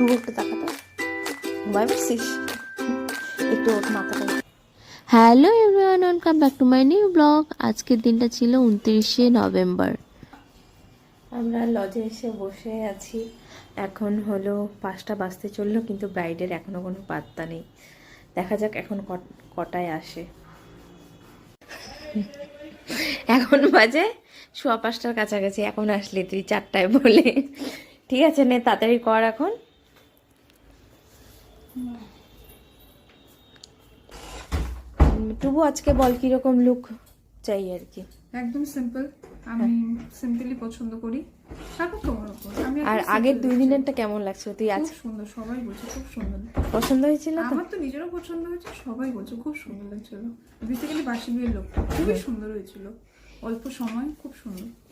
তুই একটু তাকাতো ভয় পাচ্ছিস একটু ওর মাথাটা। Hello everyone, welcome back to my new blog. আজকের দিনটা ছিল 29শে নভেম্বর। আমরা লজে এসে বসে আছি। এখন হলো 5টা বাজতে চললো, কিন্তু ব্রাইডের এখনো কোনো পাত্তা নেই। দেখা যাক এখন কটায় আসে। এখন বাজে 5:15 কাছাকাছি। এখন আসলে তুই 4টায় বলে। ঠিক আছে, নে তাড়াতাড়ি কর এখন। তবু আজকে বল কিরকম লুক চাই আর কি। একদম সিম্পল, আমি সিম্পলি পছন্দ করি। থাকুক তোমার উপর। আমি আর আগের 2 দিনেরটা কেমন লাগছিল তুই আজ? খুব সুন্দর, সবাই বলছে খুব সুন্দর। পছন্দ হয়েছিল তো? আমার তো নিজেরও পছন্দ হয়েছে, সবাই বলছে খুব সুন্দর লাগছিল। বেসিক্যালি বাসি বিয়ের লোকটা খুবই সুন্দর হয়েছিল, অল্প সময় খুব সুন্দর।